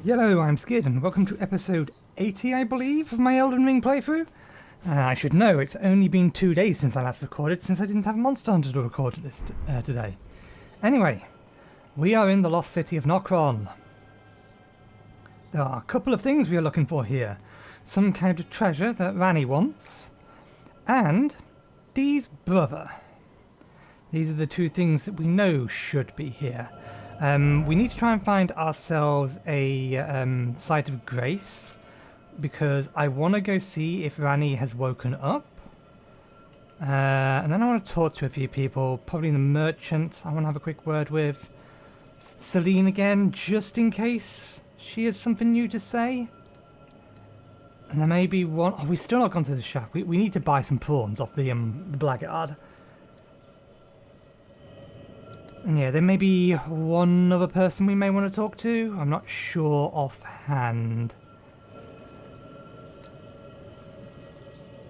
Yello, I'm Skid, and welcome to episode 80, I believe, of my Elden Ring playthrough. I should know, it's only been 2 days since I last recorded, since I didn't have Monster Hunter to record this today. Anyway, we are in the lost city of Nokron. There are a couple of things we are looking for here. Some kind of treasure that Ranni wants, and Dee's brother. These are the two things that we know should be here. We need to try and find ourselves a site of grace, because I want to go see if Ranni has woken up. And then I want to talk to a few people, probably the merchant I want to have a quick word with. Celine again, just in case she has something new to say. And there may be one... Oh, we've still not gone to the shop. We need to buy some prawns off the blackguard. And yeah, there may be one other person we may want to talk to. I'm not sure offhand.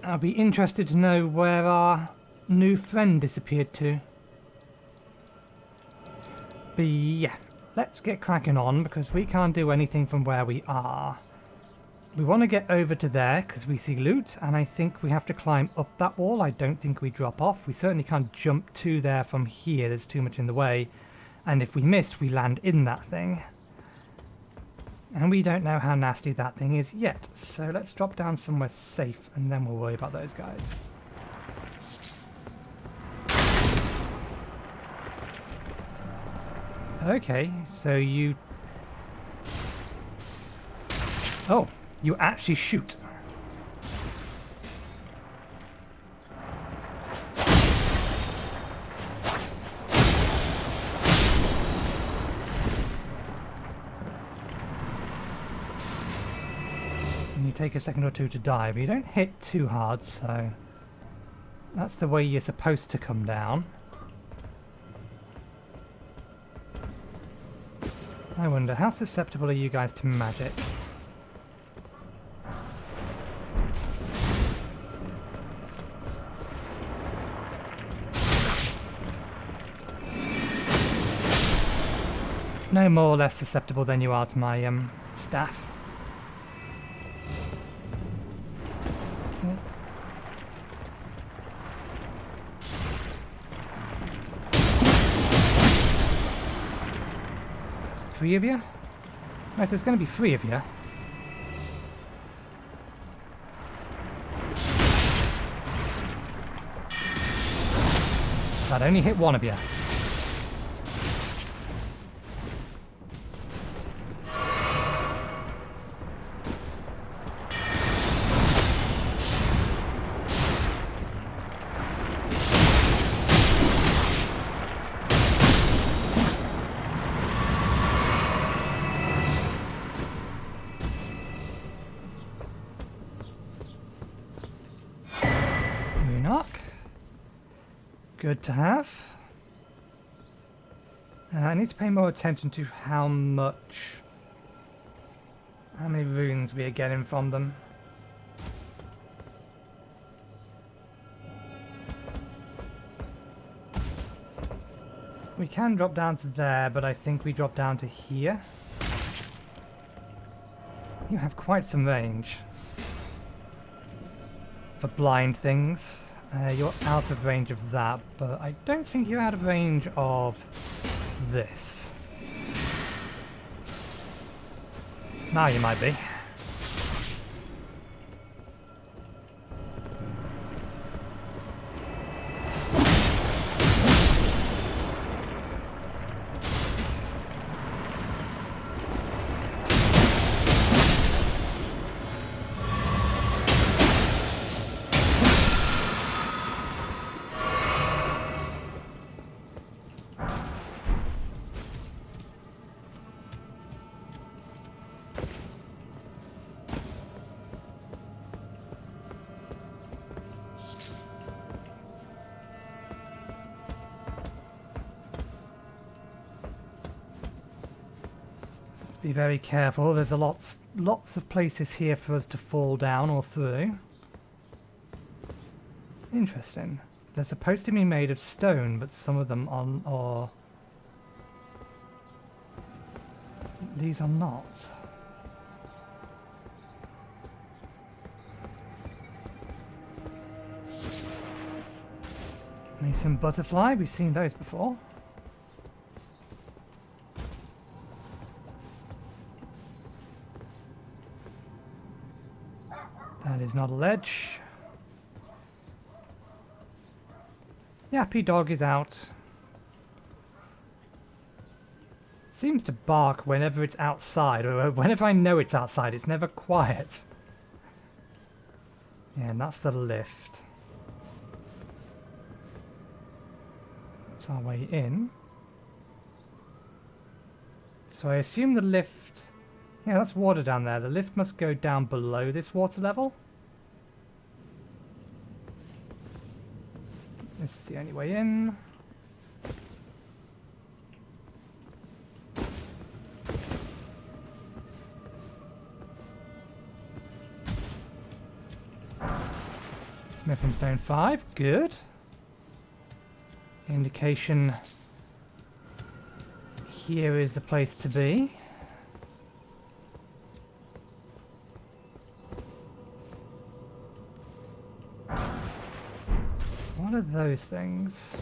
I'll be interested to know where our new friend disappeared to. But yeah, let's get cracking on because we can't do anything from where we are. We want to get over to there because we see loot, and I think we have to climb up that wall. I don't think we drop off. We certainly can't jump to there from here. There's too much in the way. And if we miss, we land in that thing. And we don't know how nasty that thing is yet. So let's drop down somewhere safe, and then we'll worry about those guys. Okay, so you... Oh! You actually shoot. And you take a second or two to die, but you don't hit too hard, so that's the way you're supposed to come down. I wonder, how susceptible are you guys to magic? No more or less susceptible than you are to my staff. Okay. That's 3 of you? Right, there's going to be 3 of you. That only hit 1 of you. Good to have. I need to pay more attention to how many runes we are getting from them. We can drop down to there, but I think we drop down to here. You have quite some range for blind things. You're out of range of that, but I don't think you're out of range of this. Now you might be. Be very careful, there's lots of places here for us to fall down or through. Interesting. They're supposed to be made of stone, but some of them are... These are not. Some butterfly, we've seen those before. That is not a ledge. Yappy dog is out. Seems to bark whenever it's outside, or whenever I know it's outside. It's never quiet. Yeah, and that's the lift. That's our way in. So I assume the lift... Yeah, that's water down there. The lift must go down below this water level. This is the only way in. Smithing Stone 5, good. Indication here is the place to be. What are those things?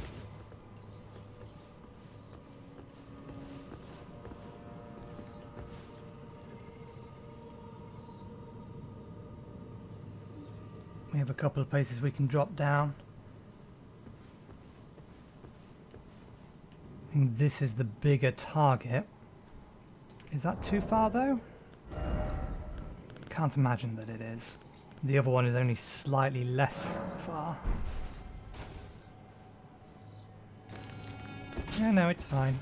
We have a couple of places we can drop down. I think this is the bigger target. Is that too far though? Can't imagine that it is. The other one is only slightly less far. Yeah, no, it's fine.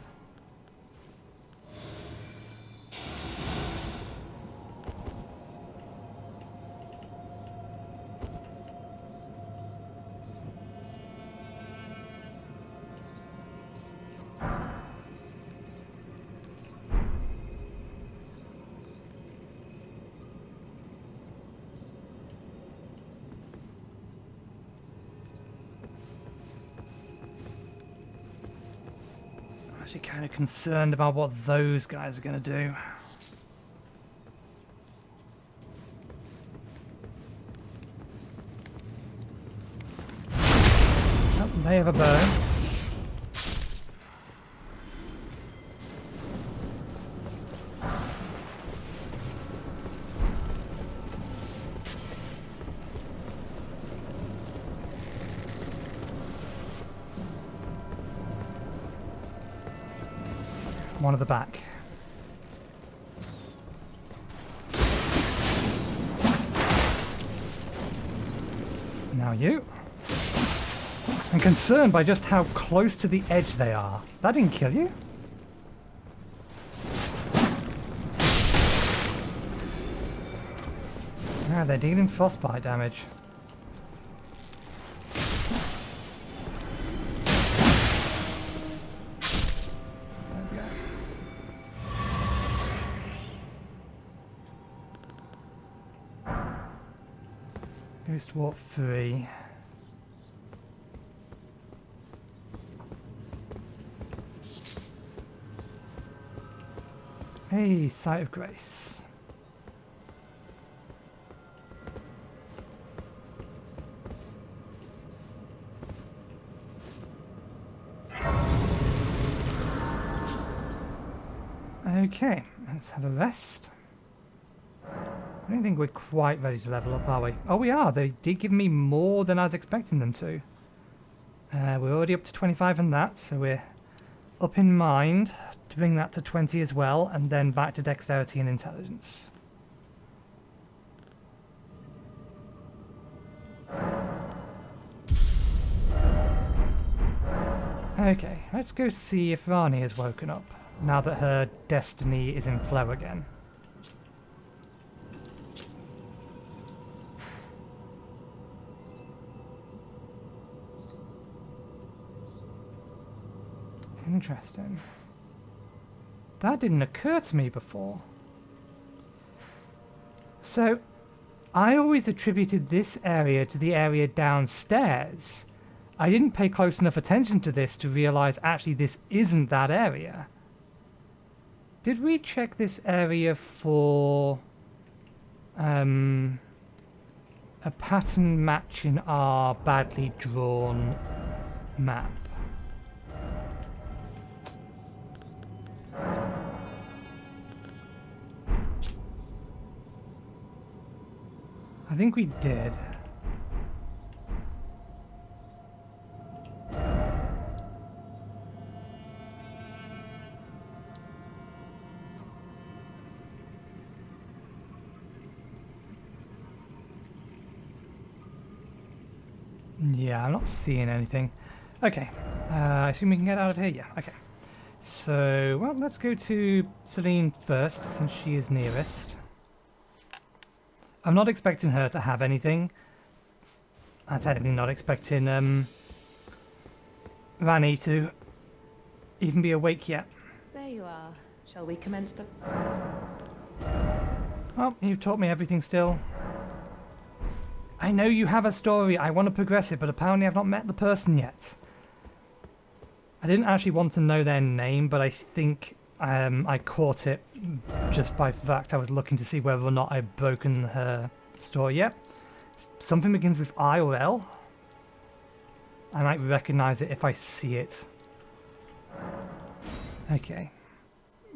Kind of concerned about what those guys are going to do. Oh, they have a bow. One at the back. Now you. I'm concerned by just how close to the edge they are. That didn't kill you? Ah, they're dealing frostbite damage. Ghost Walk 3. Hey, Sight of Grace. Okay, let's have a rest. I don't think we're quite ready to level up, are we? Oh, we are. They did give me more than I was expecting them to. We're already up to 25 on that, so we're up in mind to bring that to 20 as well, and then back to dexterity and intelligence. Okay, let's go see if Rani has woken up, now that her destiny is in flow again. Interesting. That didn't occur to me before. So, I always attributed this area to the area downstairs. I didn't pay close enough attention to this to realize actually this isn't that area. Did we check this area for a pattern matching our badly drawn Map. I think we did. Yeah, I'm not seeing anything. Okay, I assume we can get out of here? Yeah, okay. So, well, let's go to Celine first, since she is nearest. I'm not expecting her to have anything. I'm technically not expecting Rani to even be awake yet. There you are. Shall we commence the... Well, you've taught me everything still. I know you have a story, I want to progress it, but apparently I've not met the person yet. I didn't actually want to know their name, but I think I caught it just by the fact I was looking to see whether or not I'd broken her story yet. Something begins with I or L. I might recognize it if I see it. Okay.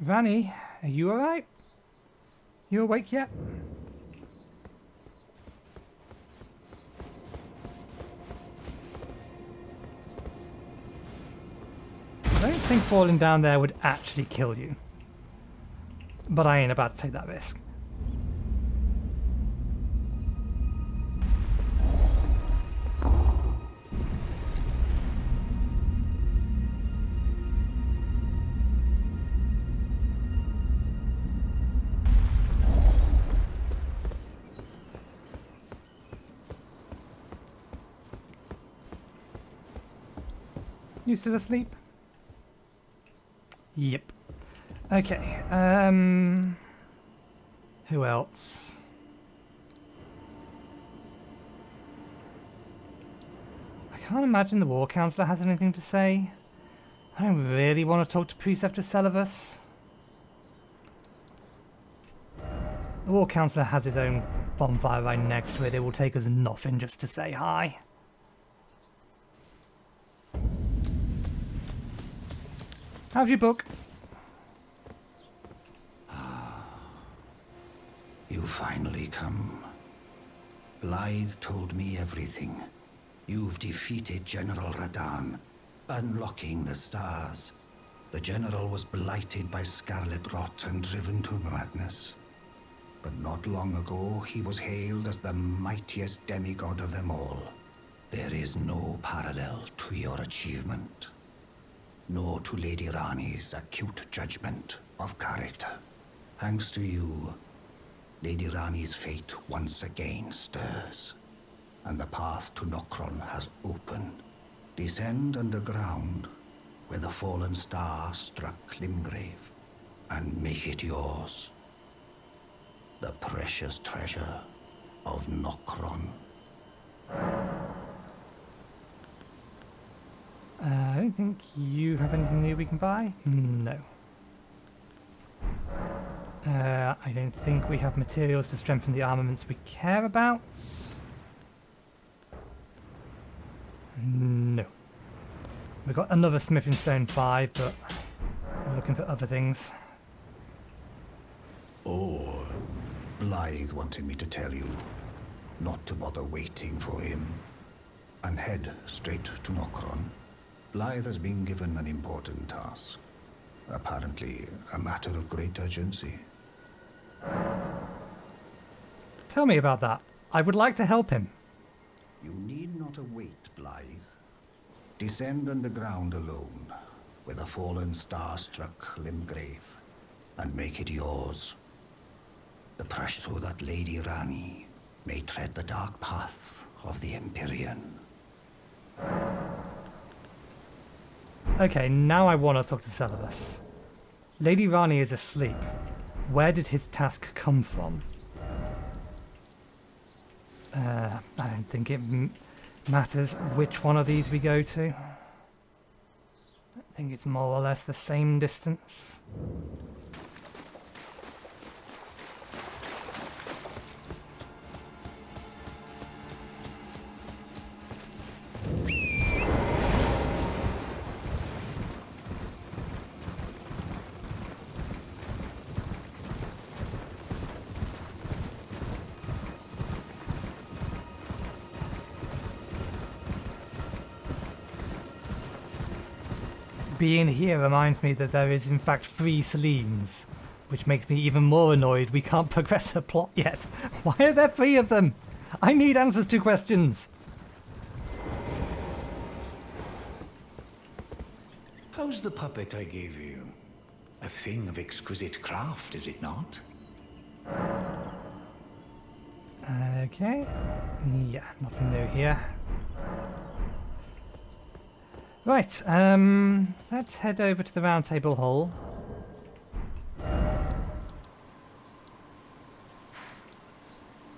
Rani, are you alright? You awake yet? I don't think falling down there would actually kill you. But I ain't about to take that risk. You still asleep? Yep. Okay, who else? I can't imagine the War Councillor has anything to say. I don't really want to talk to Preceptor Celavus. The War Councillor has his own bonfire right next to it. It will take us nothing just to say hi. How's your book? You finally come. Blythe told me everything. You've defeated General Radan, unlocking the stars. The General was blighted by scarlet rot and driven to madness. But not long ago, he was hailed as the mightiest demigod of them all. There is no parallel to your achievement, nor to Lady Rani's acute judgment of character. Thanks to you, Lady Rani's fate once again stirs, and the path to Nokron has opened. Descend underground, where the fallen star struck Limgrave, and make it yours. The precious treasure of Nokron. I don't think you have anything new we can buy? No. I don't think we have materials to strengthen the armaments we care about. No. We've got another Smithing Stone 5, but we're looking for other things. Oh, Blythe wanted me to tell you not to bother waiting for him and head straight to Nokron. Blythe has been given an important task. Apparently, a matter of great urgency. Tell me about that. I would like to help him. You need not await Blythe. Descend underground alone, where the fallen star struck Limgrave, and make it yours. The precious so that Lady Rani may tread the dark path of the Empyrean. Okay, now I want to talk to Celavus. Lady Rani is asleep. Where did his task come from? I don't think it matters which one of these we go to. I think it's more or less the same distance. being here reminds me that there is in fact 3 Selines, which makes me even more annoyed we can't progress her plot yet. Why are there 3 of them? I need answers to questions. How's the puppet I gave you? A thing of exquisite craft, is it not? Okay. Yeah, nothing new here. Right, let's head over to the round table hall.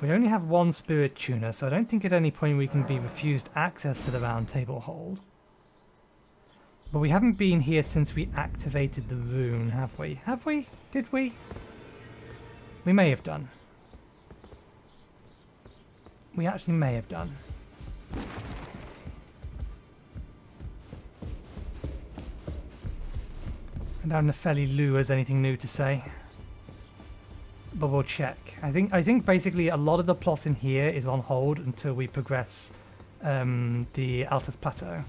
We only have 1 spirit tuner, so I don't think at any point we can be refused access to the round table hall. But we haven't been here since we activated the rune, have we? Have we? Did we? We may have done. We actually may have done. I don't know if Nepheli Lou has anything new to say. But we'll check. I think basically a lot of the plot in here is on hold until we progress the Altus Plateau.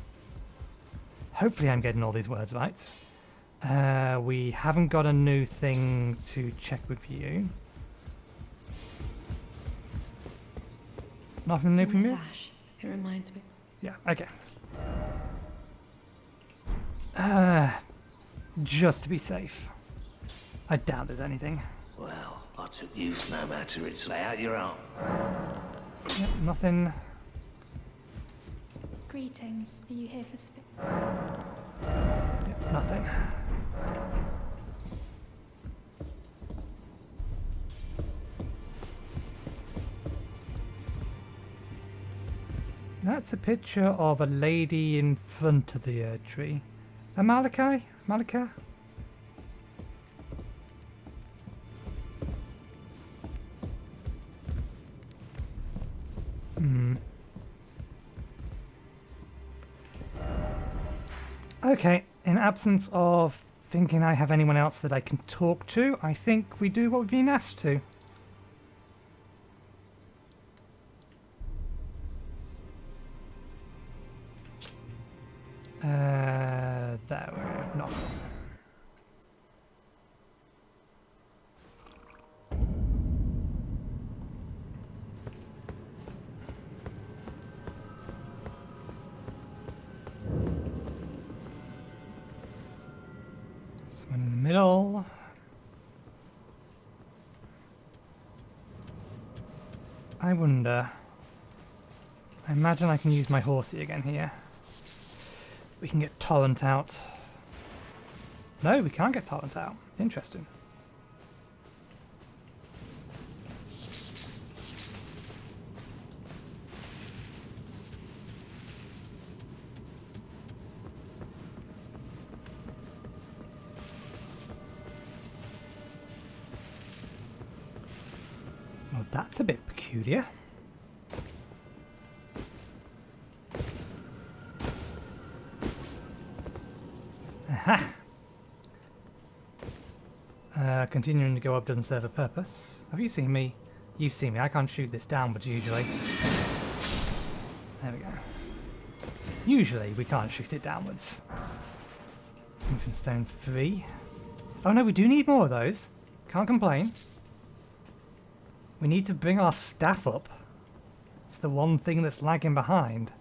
Hopefully I'm getting all these words right. We haven't got a new thing to check with you. Nothing new from you? Sash. It reminds me. Yeah, okay. Just to be safe. I doubt there's anything. Well, I took use no matter it's lay out your own. Yep, nothing. Greetings. Are you here for Yep, nothing. That's a picture of a lady in front of the Erd tree. A Malachi? Malika? Okay, in absence of thinking I have anyone else that I can talk to, I think we do what we've been asked to. There we go. Nokron. Someone in the middle. I wonder. I imagine I can use my horsey again here. We can get Torrent out. No, we can't get Torrent out. Interesting. Well, that's a bit peculiar. Aha! Continuing to go up doesn't serve a purpose. Have you seen me? You've seen me. I can't shoot this downwards usually. There we go. Usually we can't shoot it downwards. Smithing Stone 3. Oh no, we do need more of those. Can't complain. We need to bring our staff up. It's the one thing that's lagging behind.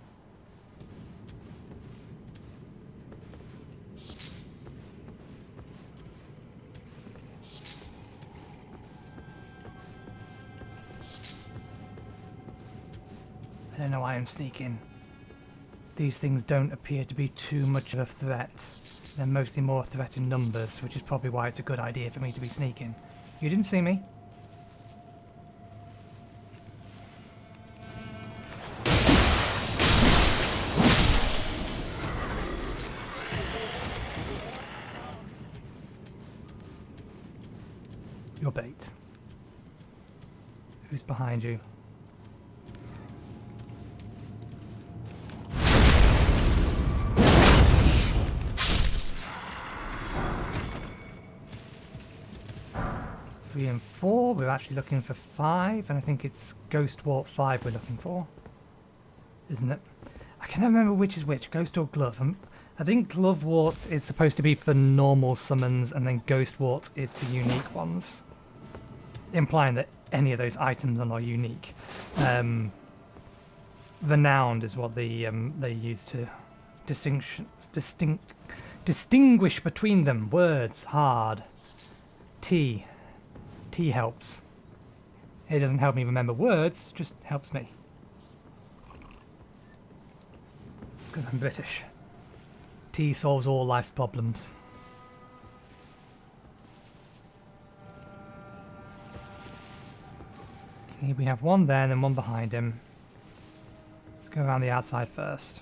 I don't know why I'm sneaking. These things don't appear to be too much of a threat. They're mostly more a threat in numbers, which is probably why it's a good idea for me to be sneaking. You didn't see me. Your bait. Who's behind you? And 4, we're actually looking for 5, and I think it's Ghost Warp 5 we're looking for, isn't it? I can never remember which is which, Ghost or Glove. I think Gloveworts is supposed to be for normal summons, and then Ghostworts is for unique ones, implying that any of those items are not unique. Renowned is what they use to distinguish between them. Words hard. T helps. It doesn't help me remember words, it just helps me. Because I'm British. Tea solves all life's problems. Okay, we have one there and then one behind him. Let's go around the outside first.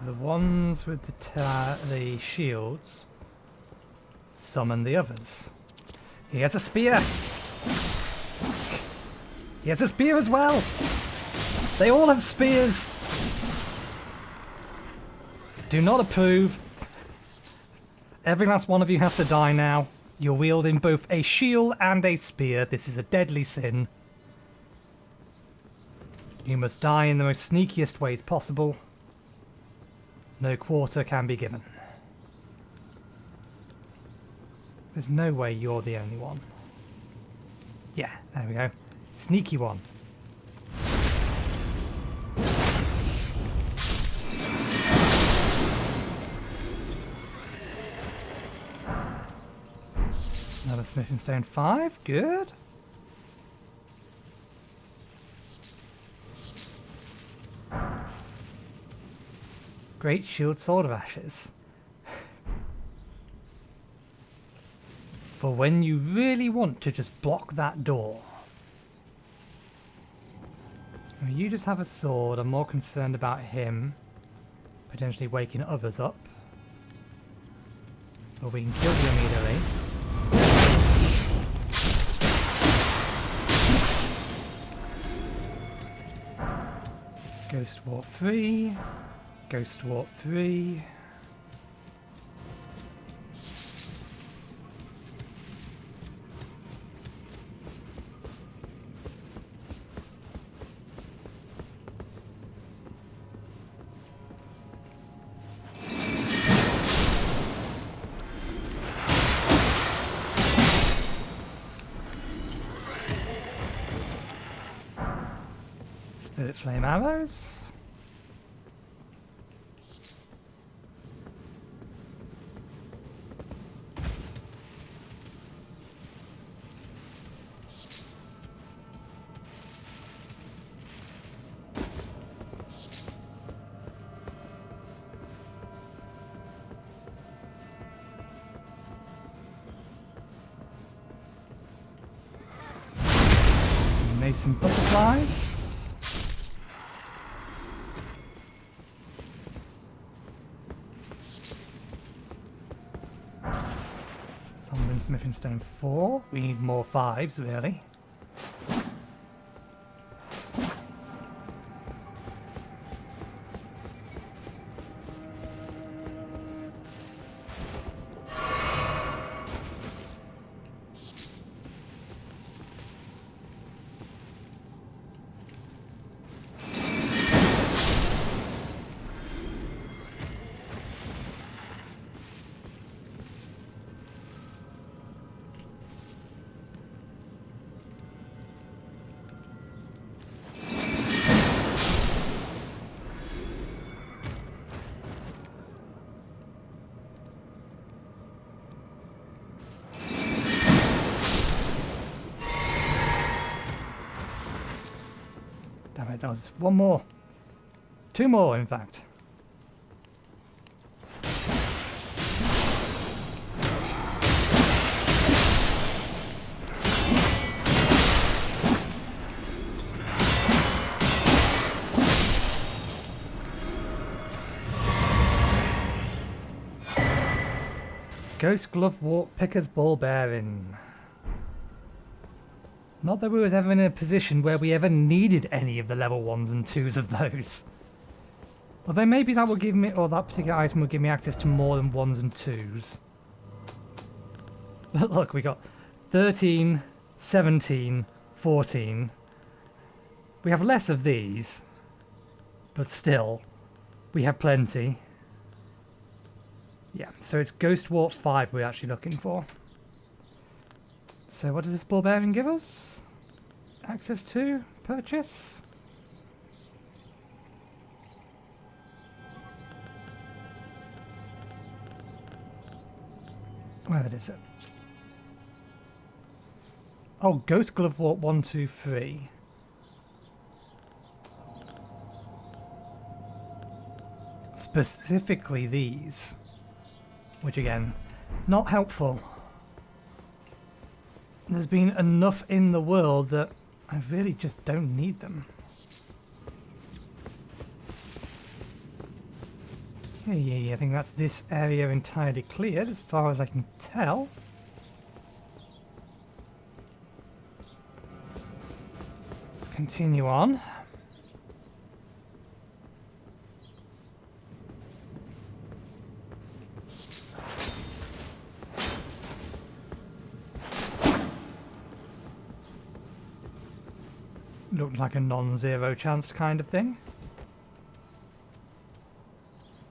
The ones with the shields summon the others. He has a spear! He has a spear as well! They all have spears! Do not approve. Every last one of you has to die now. You're wielding both a shield and a spear. This is a deadly sin. You must die in the most sneakiest ways possible. No quarter can be given. There's no way you're the only one. Yeah, there we go. Sneaky one. Another smithing stone 5, good. Great shield sword of ashes. For when you really want to just block that door. Well, you just have a sword. I'm more concerned about him potentially waking others up. But we can kill you immediately. Ghost Warp 3. Ghost Warp 3. Spirit Flame arrows. Some butterflies. Summon smithing stone 4. We need more 5s, really. Damn it, that was one more. 2 more, in fact. Ghost Glove Walk Picker's Ball Bearing. Not that we was ever in a position where we ever needed any of the level 1s and 2s of those. Although maybe that will give me, or that particular item will give me access to more than 1s and 2s. But look, we got 13, 17, 14. We have less of these, but still, we have plenty. Yeah, so it's Ghost Walk 5 we're actually looking for. So what does this ball bearing give us? Access to? Purchase? Where is it? Oh, Ghost Glove Walk 1, 2, 3. Specifically these. Which again, not helpful. There's been enough in the world that I really just don't need them. Okay, I think that's this area entirely cleared as far as I can tell. Let's continue on. Looked like a non-zero chance kind of thing.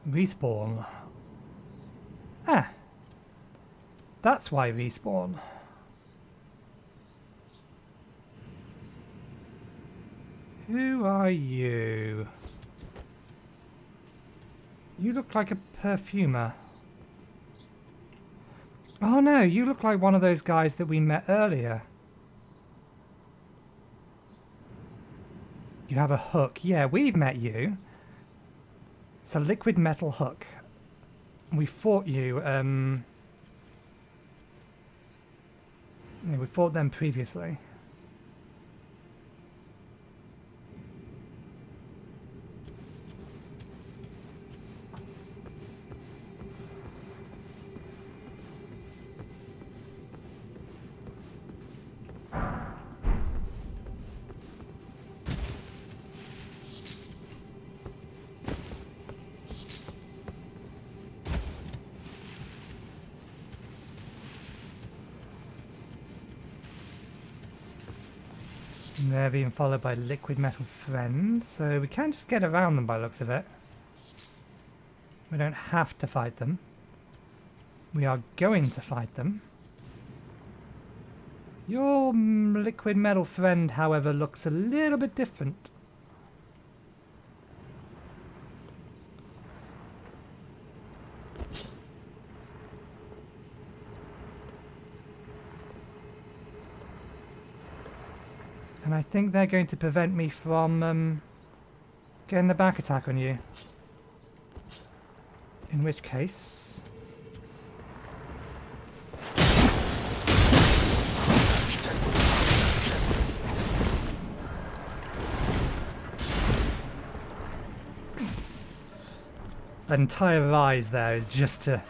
Respawn. Ah! That's why respawn. Who are you? You look like a perfumer. Oh no, you look like one of those guys that we met earlier. You have a hook. Yeah, we've met you. It's a liquid metal hook. We fought you, yeah, we fought them previously. And they're being followed by Liquid Metal Friend, so we can just get around them by the looks of it. We don't have to fight them. We are going to fight them. Your Liquid Metal Friend, however, looks a little bit different. And I think they're going to prevent me from getting the back attack on you. In which case... That entire rise there is just to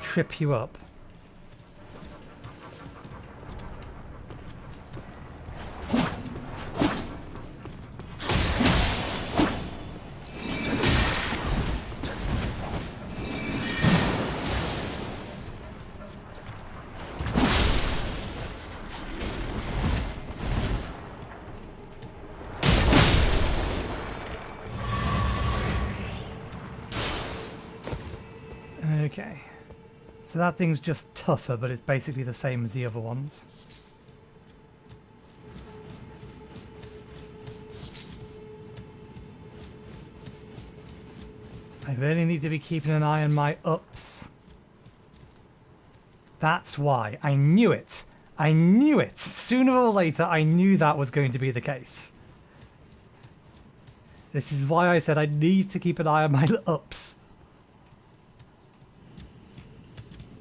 trip you up. Okay, so that thing's just tougher, but it's basically the same as the other ones. I really need to be keeping an eye on my ups. That's why. I knew it. I knew it. Sooner or later, I knew that was going to be the case. This is why I said I need to keep an eye on my ups.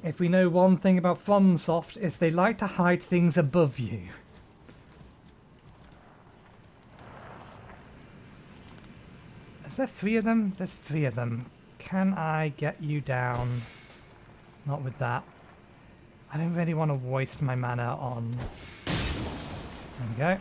If we know one thing about FromSoft, it's they like to hide things above you. Is there 3 of them? There's 3 of them. Can I get you down Not with that. I don't really want to waste my mana on... There we go.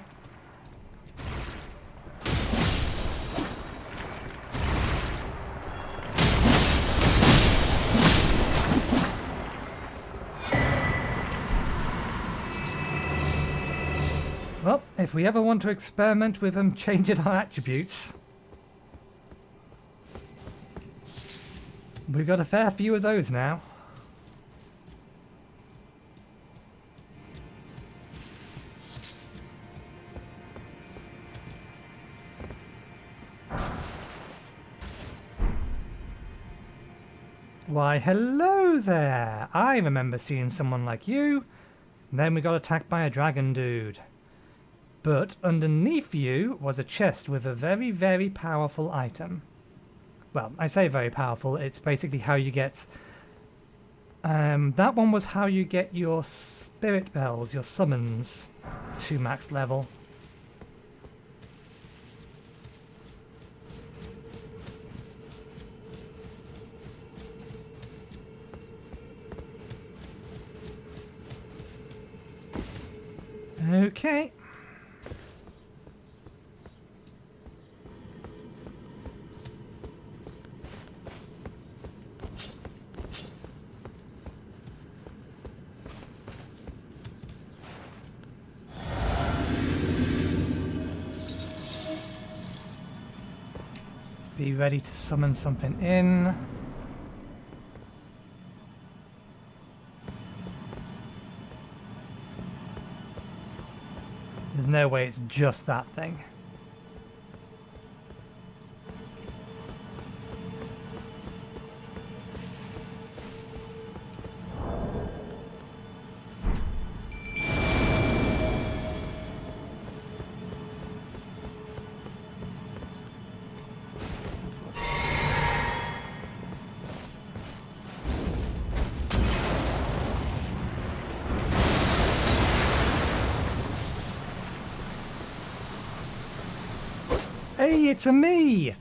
Well, if we ever want to experiment with changing our attributes, we've got a fair few of those now. Why, hello there! I remember seeing someone like you. And then we got attacked by a dragon dude. But underneath you was a chest with a very, very powerful item. Well, I say very powerful, it's basically how you get... that one was how you get your spirit bells, your summons, to max level. Okay. Be ready to summon something in. There's no way it's just that thing. Hey, it's a me!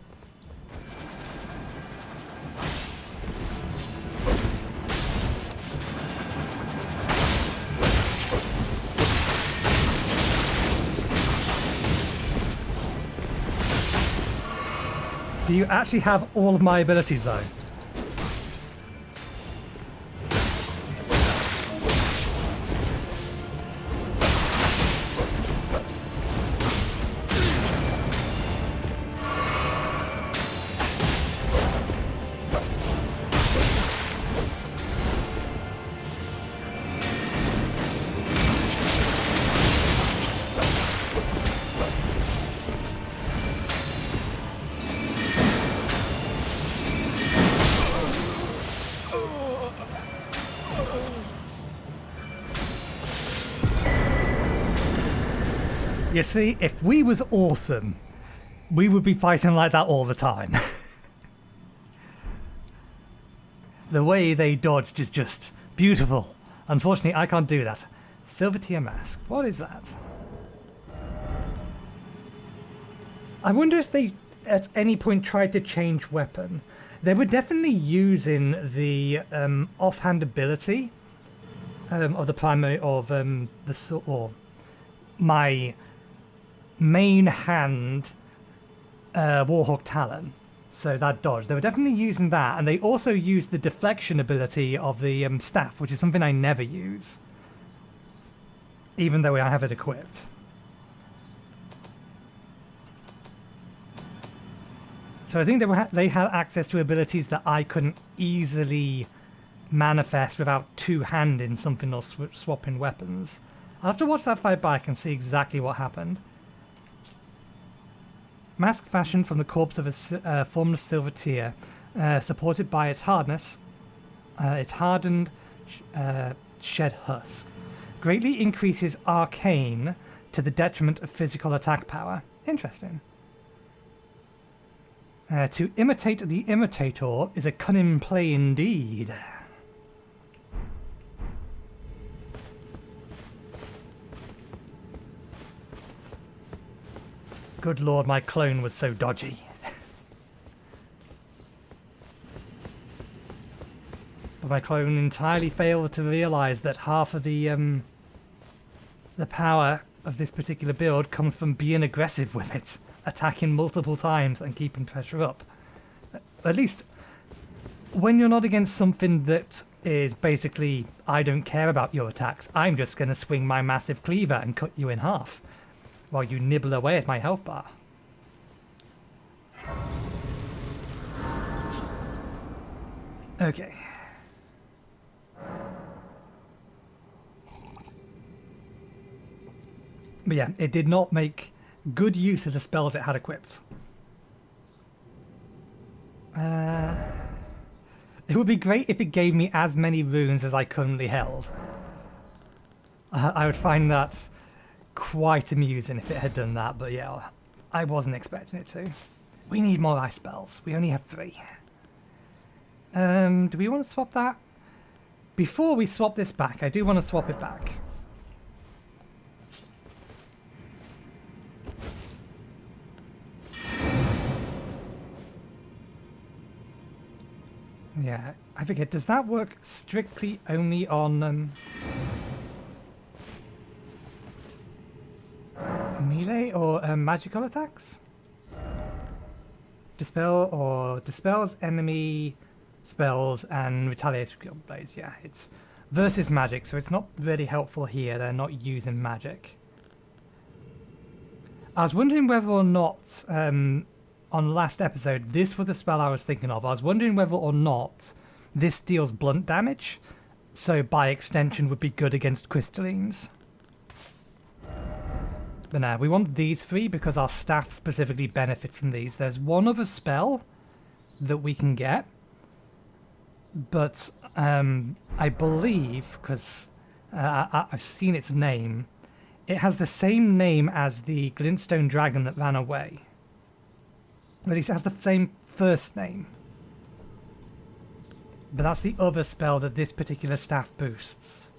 Do you actually have all of my abilities though? You see, if we was awesome, we would be fighting like that all the time. The way they dodged is just beautiful. Unfortunately, I can't do that. Silver tier mask. What is that? I wonder if they at any point tried to change weapon. They were definitely using the offhand ability of the primary of my main hand Warhawk Talon, so that dodge. They were definitely using that, and they also used the deflection ability of the staff, which is something I never use, even though I have it equipped. So I think they had access to abilities that I couldn't easily manifest without two-handing something or swapping weapons. I'll have to watch that fight back and see exactly what happened. Mask fashioned from the corpse of a formless silver tier, supported by its hardness, its hardened shed husk. Greatly increases arcane to the detriment of physical attack power. Interesting. To imitate the imitator is a cunning play indeed. Good lord, my clone was so dodgy. But my clone entirely failed to realise that half of the power of this particular build comes from being aggressive with it, attacking multiple times and keeping pressure up. At least when you're not against something that is basically, I don't care about your attacks, I'm just going to swing my massive cleaver and cut you in half while you nibble away at my health bar. Okay. But yeah, it did not make good use of the spells it had equipped. It would be great if it gave me as many runes as I currently held. I would find that quite amusing if it had done that, but yeah, I wasn't expecting it to. We need more ice spells. We only have 3. Do we want to swap that? Before we swap this back, I do want to swap it back. Yeah, I forget, does that work strictly only on melee or magical attacks? Dispel or dispels enemy spells and retaliates with blades. Yeah, it's versus magic, so it's not really helpful here. They're not using magic. I was wondering whether or not on last episode this was the spell I was thinking of. I was wondering whether or not this deals blunt damage, so by extension would be good against crystallines. But no, we want these 3 because our staff specifically benefits from these. There's one other spell that we can get, but I believe, because I've seen its name, it has the same name as the glintstone dragon that ran away. At least it has the same first name. But that's the other spell that this particular staff boosts,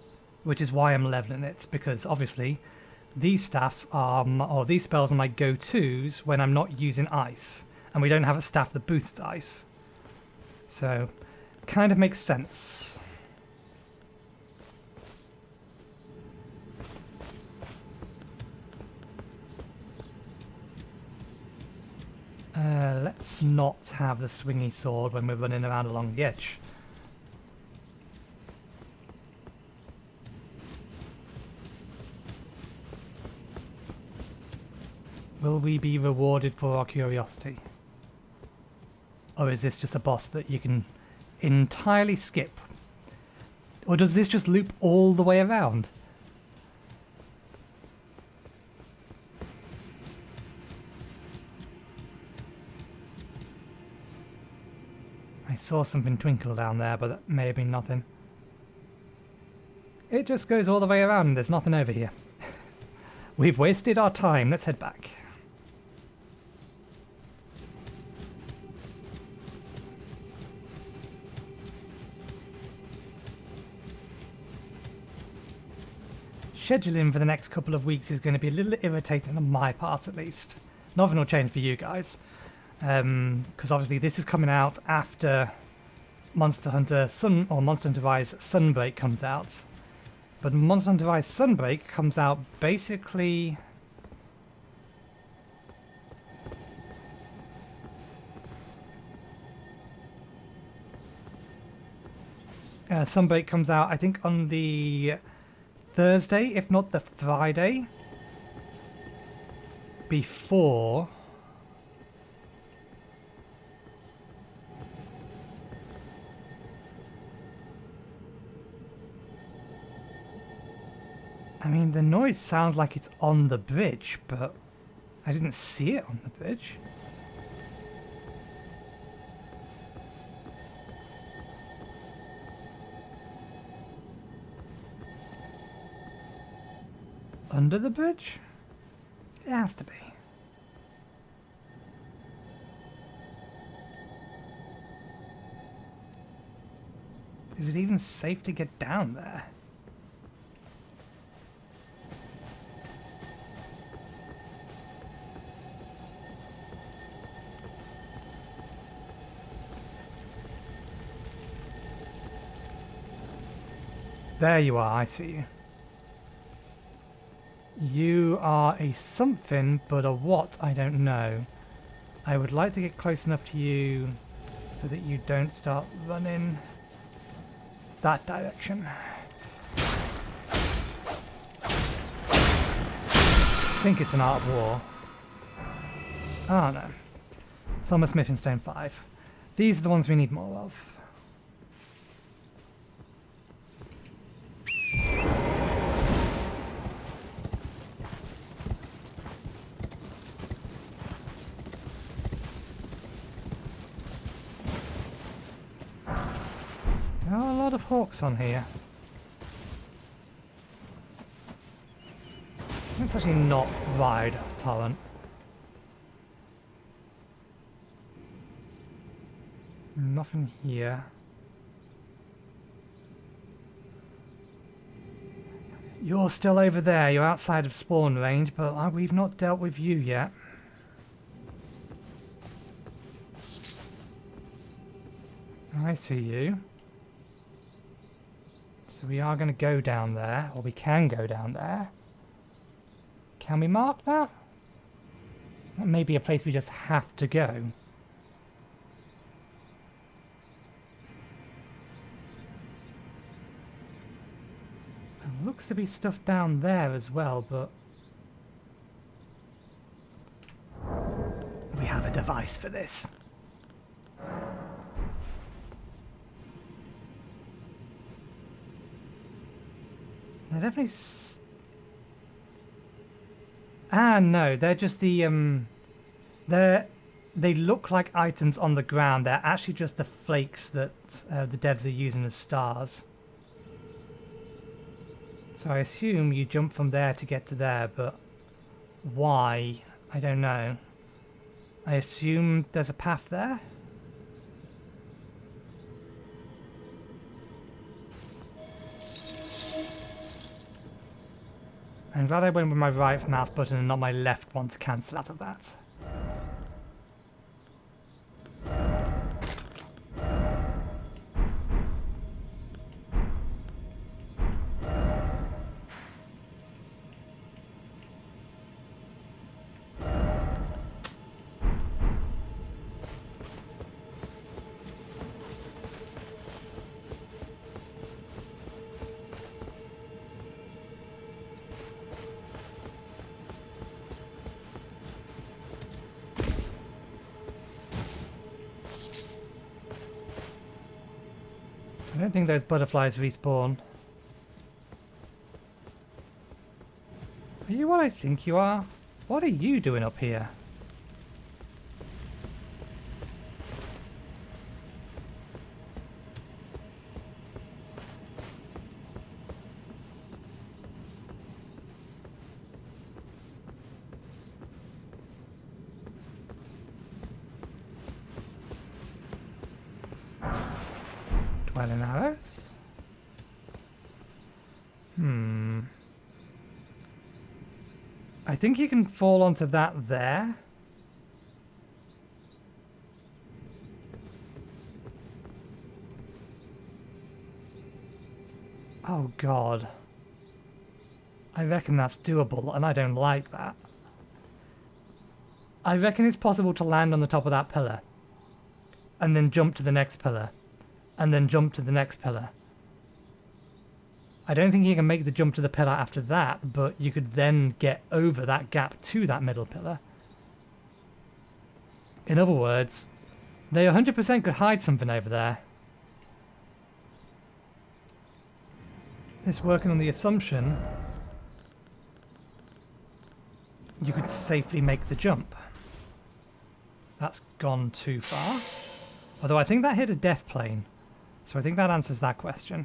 which is why I'm leveling it, because obviously these staffs are, or these spells are my go-tos when I'm not using ice, and we don't have a staff that boosts ice. So, kind of makes sense. Let's not have the swingy sword when we're running around along the edge. Will we be rewarded for our curiosity? Or is this just a boss that you can entirely skip? Or does this just loop all the way around? I saw something twinkle down there, but that may have been nothing. It just goes all the way around and there's nothing over here. We've wasted our time, let's head back. Scheduling for the next couple of weeks is going to be a little irritating on my part at least. Nothing will change for you guys. Because obviously this is coming out after Monster Hunter Sun or Monster Hunter Rise Sunbreak comes out. But Monster Hunter Rise Sunbreak comes out basically Sunbreak comes out I think on the Thursday, if not the Friday before I mean, the noise sounds like it's on the bridge, but I didn't see it on the bridge. Under the bridge? It has to be. Is it even safe to get down there? There you are, I see you. You are a something, but a what, I don't know. I would like to get close enough to you so that you don't start running that direction. I think it's an Art of War. Oh no. Summer Smith and Stone 5. These are the ones we need more of. There are a lot of hawks on here. Let's actually not ride Torrent. Nothing here. You're still over there. You're outside of spawn range, but we've not dealt with you yet. I see you. So we are going to go down there, or we can go down there. Can we mark that? That may be a place we just have to go. There looks to be stuff down there as well, but we have a device for this. They're definitely no, they're just the they look like items on the ground. They're actually just the flakes that the devs are using as stars. So I assume you jump from there to get to there, but why? I don't know. I assume there's a path there? I'm glad I went with my right mouse button and not my left one to cancel out of that. I don't think those butterflies respawn. Are you what I think you are? What are you doing up here? Dwelling arrows? I think you can fall onto that there. Oh god. I reckon that's doable, and I don't like that. I reckon it's possible to land on the top of that pillar, and then jump to the next pillar, and then jump to the next pillar. I don't think you can make the jump to the pillar after that, but you could then get over that gap to that middle pillar. In other words, they 100% could hide something over there. It's working on the assumption you could safely make the jump. That's gone too far. Although I think that hit a death plane, so I think that answers that question.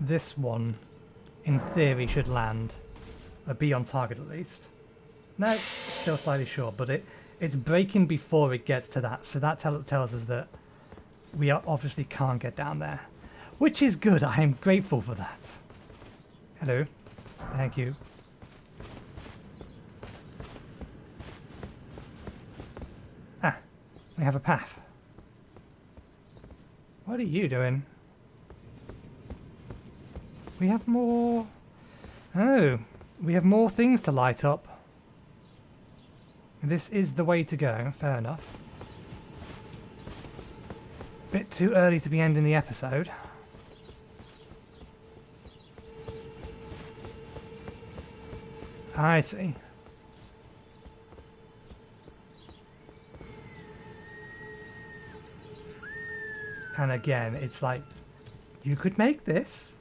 This one, in theory, should land. Or be on target at least. No, still slightly short, but it's breaking before it gets to that, so that tells us that we obviously can't get down there. Which is good, I am grateful for that. Hello. Thank you. Ah, we have a path. What are you doing? We have more... Oh, we have more things to light up. This is the way to go, fair enough. Bit too early to be ending the episode. I see. And again, it's like, you could make this.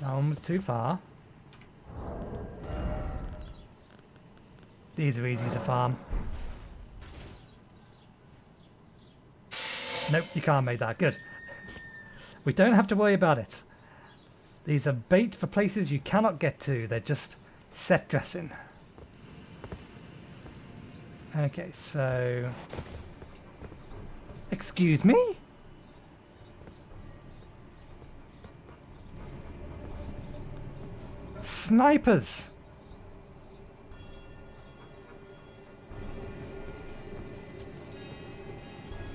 That one was too far. These are easy to farm. Nope, you can't make that. Good. We don't have to worry about it. These are bait for places you cannot get to. They're just set dressing. Okay, so... Excuse me? Snipers!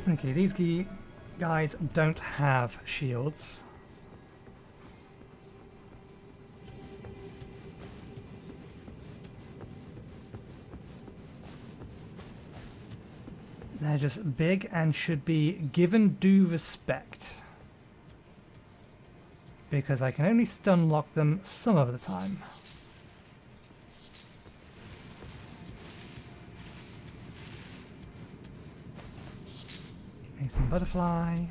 Okay, these guys don't have shields. They're just big and should be given due respect. Because I can only stun lock them some of the time. Make some butterfly.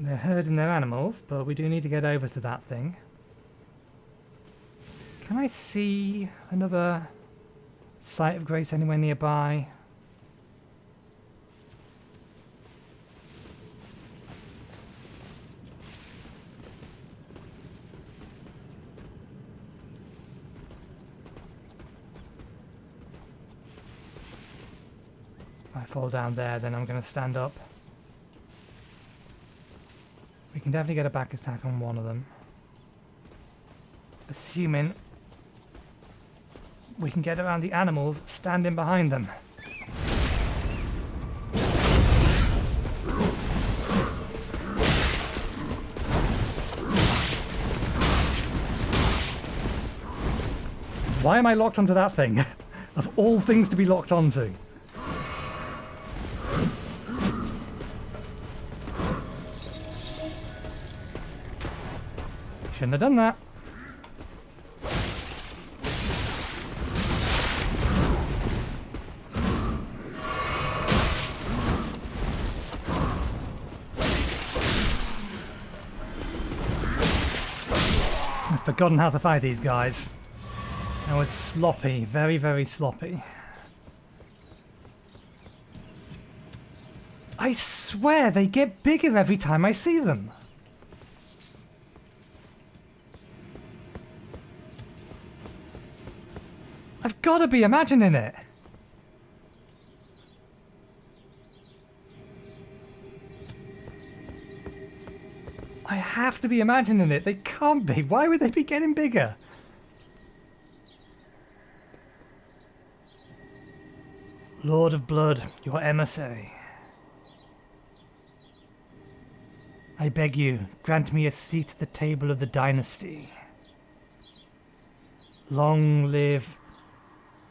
They're herding their animals, but we do need to get over to that thing. Can I see another site of grace anywhere nearby? If I fall down there, then I'm going to stand up. We can definitely get a back attack on one of them. Assuming we can get around the animals standing behind them. Why am I locked onto that thing? Of all things to be locked onto. Shouldn't have done that. I've forgotten how to fight these guys. I was sloppy, very, very sloppy. I swear they get bigger every time I see them. I've got to be imagining it. I have to be imagining it. They can't be. Why would they be getting bigger? Lord of Blood, your emissary. I beg you, grant me a seat at the table of the dynasty. Long live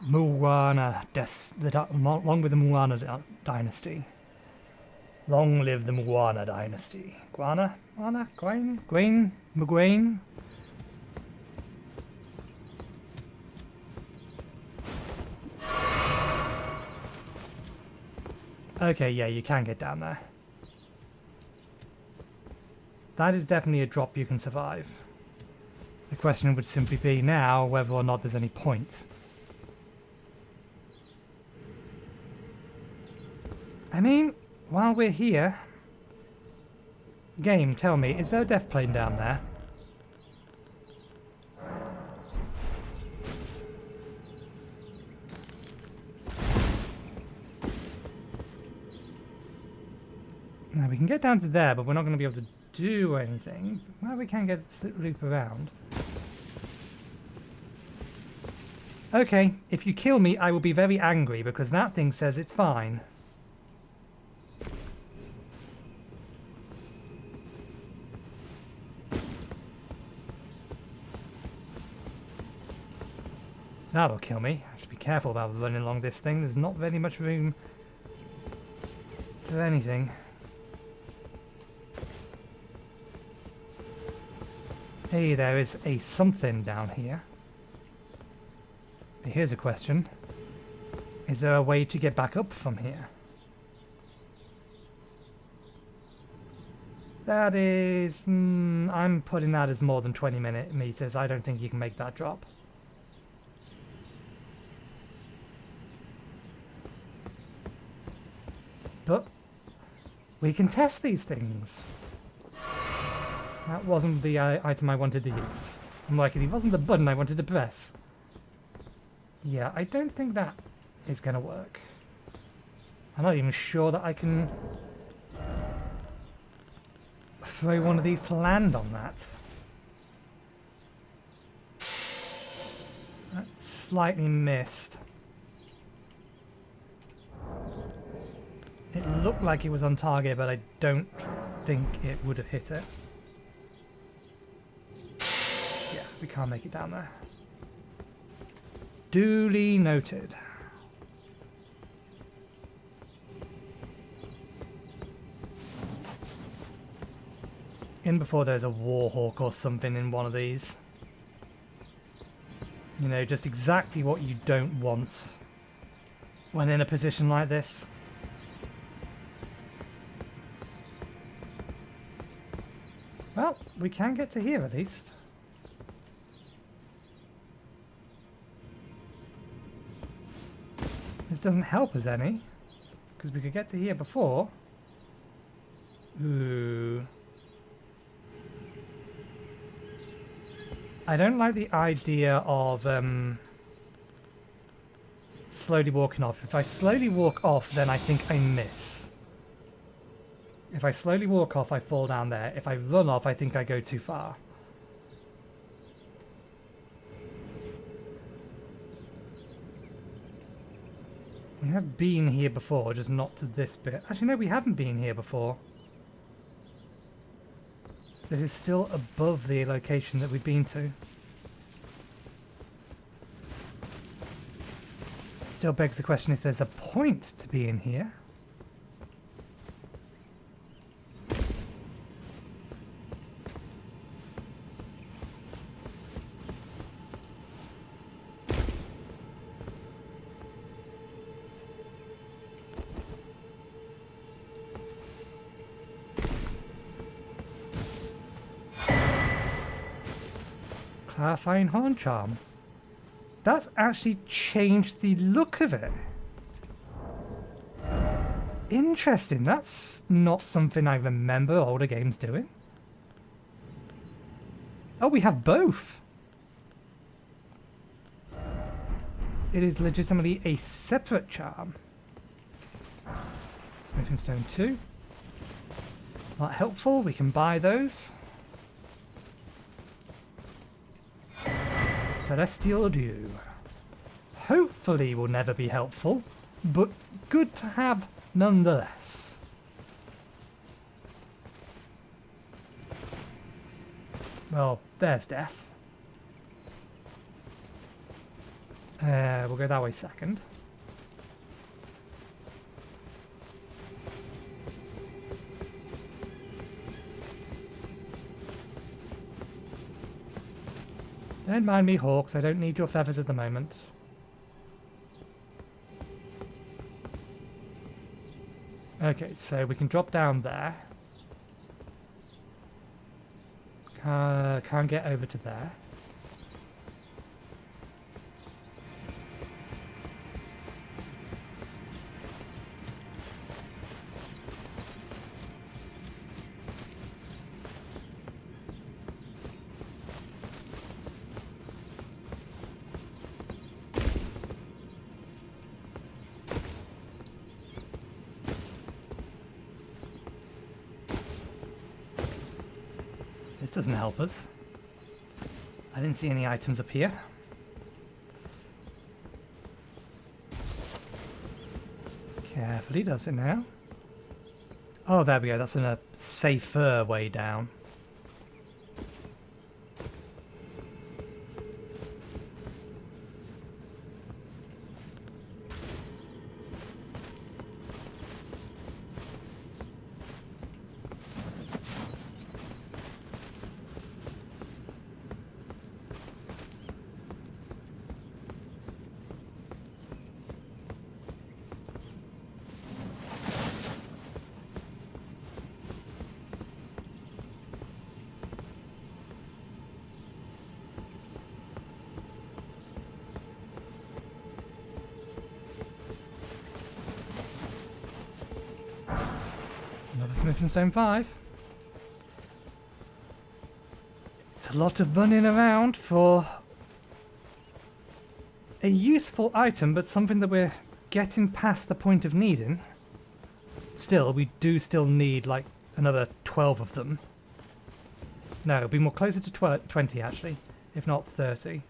Muwana long with the Muwana dynasty. Long live the Muwana dynasty. Guana? Guana? Gwain? Mugwain? Okay, yeah, you can get down there. that is definitely a drop you can survive. The question would simply be now whether or not there's any point. I mean, while we're here... Game, tell me, is there a death plane down there? Now we can get down to there, but we're not going to be able to do anything. Well, we can get to loop around. Okay, if you kill me, I will be very angry because that thing says it's fine. That'll kill me. I should be careful about running along this thing. There's not very much room for anything. Hey, there is a something down here. Here's a question. Is there a way to get back up from here? That is... I'm putting that as more than 20 meters. I don't think you can make that drop. But we can test these things. That wasn't the item I wanted to use. I'm like, it wasn't the button I wanted to press. Yeah, I don't think that is going to work. I'm not even sure that I can throw one of these to land on that. That slightly missed. It looked like it was on target, but I don't think it would have hit it. Yeah, we can't make it down there. Duly noted. In before there's a warhawk or something in one of these. You know, just exactly what you don't want when in a position like this. Well, we can get to here at least. This doesn't help us any, because we could get to here before. Ooh. I don't like the idea of slowly walking off. If I slowly walk off, then I think I miss. If I slowly walk off, I fall down there. If I run off, I think I go too far. We have been here before, just not to this bit. Actually, no, we haven't been here before. This is still above the location that we've been to. Still begs the question if there's a point to be in here. Clarifying Horn Charm. That's actually changed the look of it. Interesting. That's not something I remember older games doing. Oh, we have both. It is legitimately a separate charm. Smithing Stone 2. Not helpful. We can buy those. Celestial Dew. Hopefully will never be helpful, but good to have nonetheless. Well, there's death. We'll go that way second. Don't mind me, Hawks. I don't need your feathers at the moment. Okay, so we can drop down there. Can't get over to there. This doesn't help us. I didn't see any items up here. Carefully does it now. Oh, there we go. That's in a safer way down. Another Smith & Stone 5. It's a lot of running around for a useful item, but something that we're getting past the point of needing. Still, we do still need like another 12 of them. No, it'll be more closer to 20 actually, if not 30.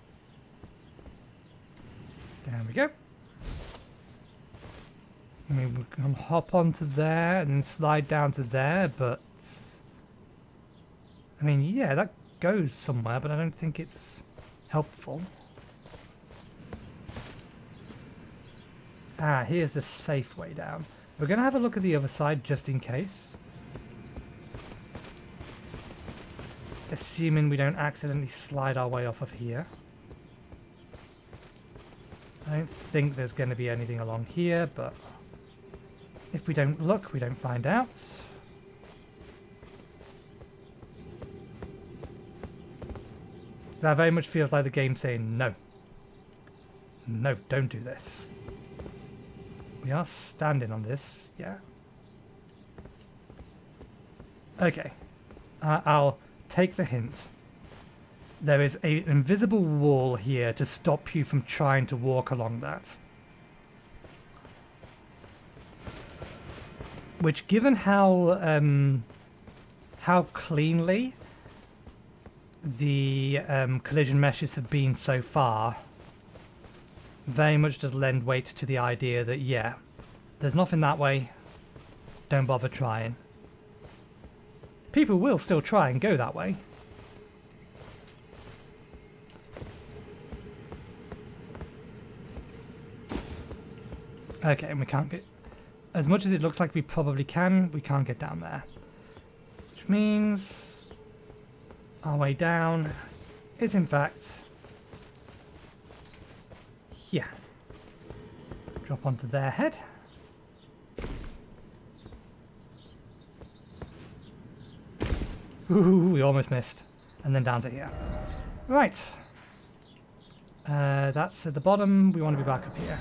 There we go. I mean, we can hop onto there and then slide down to there, but I mean, yeah, that goes somewhere, but I don't think it's helpful. Ah, here's the safe way down. We're going to have a look at the other side just in case. Assuming we don't accidentally slide our way off of here. I don't think there's going to be anything along here, but if we don't look, we don't find out. That very much feels like the game saying no. No, don't do this. We are standing on this, yeah. Okay. I'll take the hint. There is an invisible wall here to stop you from trying to walk along that. Which, given how cleanly the collision meshes have been so far, very much does lend weight to the idea that, yeah, there's nothing that way, don't bother trying. People will still try and go that way. Okay, and we can't get... As much as it looks like we probably can, we can't get down there. Which means our way down is in fact here. Drop onto their head. Ooh, we almost missed. And then down to here. Right. That's at the bottom. We want to be back up here.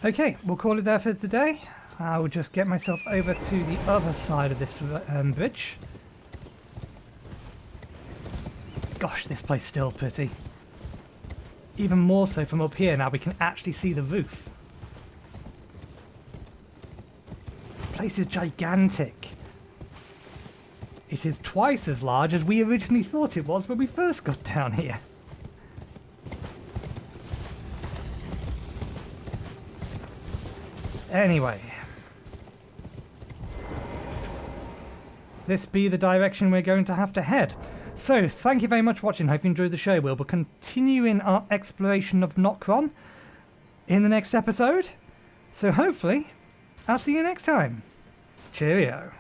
Okay, we'll call it there for today. I will just get myself over to the other side of this bridge. Gosh, this place is still pretty. Even more so from up here now we can actually see the roof. This place is gigantic. It is twice as large as we originally thought it was when we first got down here. Anyway, this be the direction we're going to have to head. So, thank you very much for watching. Hope you enjoyed the show. We'll be continuing our exploration of Nokron in the next episode. So hopefully, I'll see you next time. Cheerio.